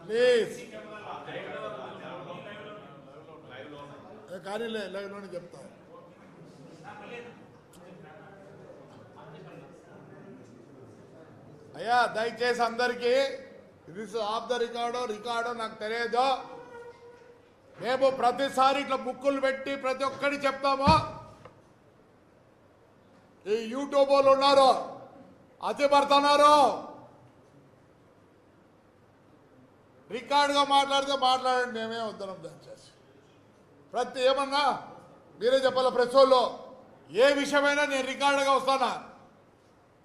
Please కానీ లైవ్లోనే చెప్తా. అయ్యా దయచేసి అందరికీ ఇది ఆఫ్ ద రికార్డో నాకు తెలియదు. మేము ప్రతిసారి ఇట్లా బుక్కులు పెట్టి ప్రతి ఒక్కటి చెప్తాము. ఈ యూట్యూబ్ వాళ్ళు ఉన్నారు, అతి పడుతున్నారు. రికార్డుగా మాట్లాడండి, మేమే వద్దాం. దయచేసి ప్రతి ఏమన్నా మీరే చెప్పాలి. ప్రెస్ వాళ్ళు ఏ విషయమైనా నేను రికార్డుగా వస్తానా?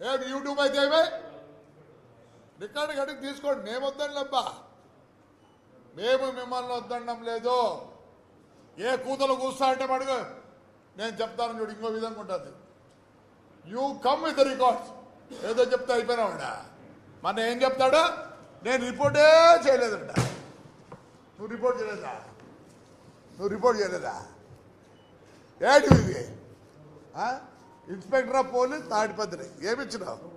ఏమి యూట్యూబ్ అయితే ఏమే రికార్డు గడికి తీసుకోండి. మేము వద్దండి, మేము మిమ్మల్ని వద్దడం లేదు. ఏ కూతలు కూస్తా అంటే మడుగు నేను చెప్తాను చూడు, ఇంకో విధంగా ఉంటుంది. You come with records. ఏదో చెప్తే అయిపోయినావాడా? మన ఏం చెప్తాడు? నేను రిపోర్టే చేయలేదంట. నువ్వు రిపోర్ట్ చేయలేదా? ఏంటి ఇది? ఇన్స్పెక్టర్ ఆఫ్ పోలీస్ తాడిపత్రి ఏమిచ్చినావు?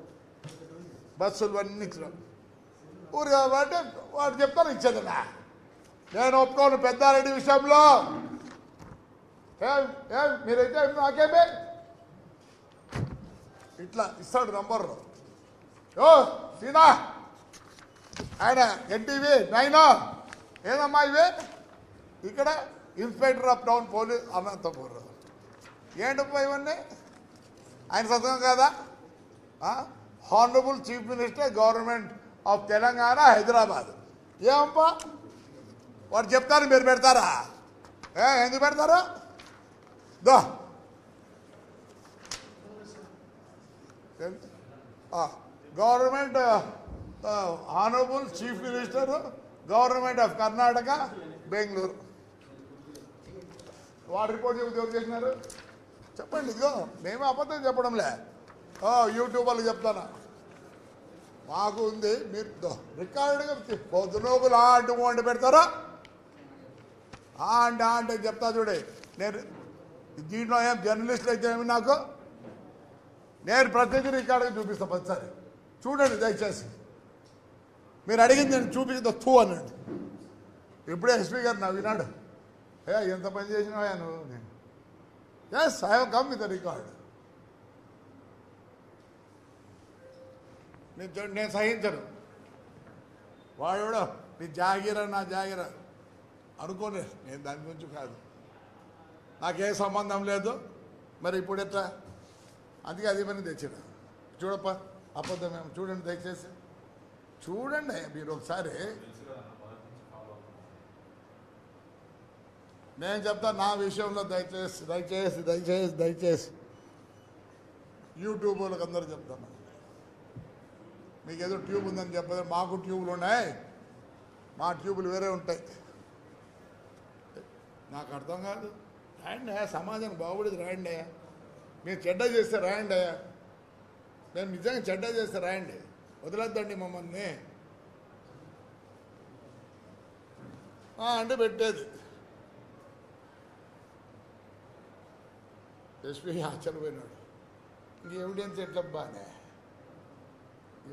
బస్సులు అన్నీ ఇచ్చినావు. ఊరు కాబట్టి వాడు చెప్తాను ఇచ్చేదనా? నేను ఒప్పుకోను. పెద్దారెడ్డి విషయంలో మీరైతే నాకేమే ఇట్లా ఇస్తాడు నంబర్. ఓ సీనా ఆయన ఎన్టీవీ 9 ఏదమ్మా ఇవే? ఇక్కడ inspector of town police Anantapuram. ఏంటప్పా ఇవన్నీ? ఆయన సంతకం కాదా? Honourable chief minister government of Telangana Hyderabad. ఏమప్పా వాడు చెప్తారు, మీరు పెడతారా? ఎందుకు పెడతారు? దో government honourable chief minister government of Karnataka Bengaluru. వాడు రిపోర్ట్ ఎవరు చేసినారు చెప్పండి. ఇదిగో మేమే అబద్ధం చెప్పడంలే, యూట్యూబ్ వాళ్ళు చెప్తానా? మాకు ఉంది. మీరు రికార్డుగా పొద్దునోకులు అంటు పెడతారా? అంటే చెప్తా చూడే. నేను దీంట్లో ఏం జర్నలిస్ట్ అయితే ఏమి నాకు నేను ప్రతిదీ రికార్డుగా చూపిస్తాను. ప్రతిసారి చూడండి దయచేసి. మీరు అడిగింది నేను చూపిస్తా తూ అనండి. ఇప్పుడే ఎస్పీ గారు నా విన్నాడు. ఎంత పని చేసినావా నువ్వు? నేను yes I have come with record. నేను సహించను. వాడు కూడా నీ జాగిరా నా జాగిరా అనుకోలే. నేను దాని గురించి కాదు, నాకే సంబంధం లేదు. మరి ఇప్పుడు ఎట్లా? అందుకే అది పని తెచ్చిన. చూడప్ప అబద్ధమేమో చూడండి దయచేసి. చూడండి మీరు ఒకసారి. నేను చెప్తాను నా విషయంలో దయచేసి దయచేసి దయచేసి దయచేసి యూట్యూబ్ వాళ్ళకి అందరూ చెప్తాను. మీకు ఏదో ట్యూబ్ ఉందని చెప్పదు. మాకు ట్యూబ్లు ఉన్నాయి, మా ట్యూబులు వేరే ఉంటాయి. నాకు అర్థం కాదు. రాయండి, సమాజానికి బాగుపడేది రాయండి. మీరు చెడ్డ చేస్తే రాయండి. నేను నిజంగా చెడ్డ చేస్తే రాయండి, వదిలేద్దండి మమ్మల్ని అంటే పెట్టేది. ఎస్పీ ఆశ్చర్యపోయినాడు. ఇంక ఎవిడెన్స్ ఎట్లబ్బానే?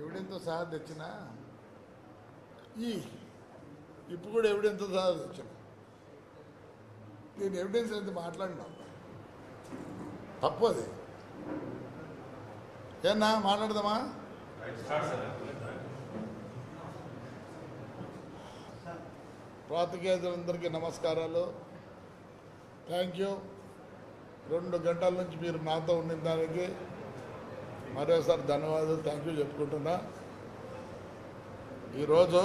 ఎవిడెన్స్తో సహా తెచ్చినా ఇప్పుడు కూడా ఎవిడెన్స్తో సహా తెచ్చిన. నేను ఎవిడెన్స్ ఎంత మాట్లాడినా తప్పు. అది ఏనా మాట్లాడదామా? పాత్రికేయులందరికీ నమస్కారాలు. Thank you. 2 గంటల నుంచి మీరు నాతో ఉండిన దానికి మరోసారి ధన్యవాదాలు, థ్యాంక్ యూ చెప్పుకుంటున్నా. ఈరోజు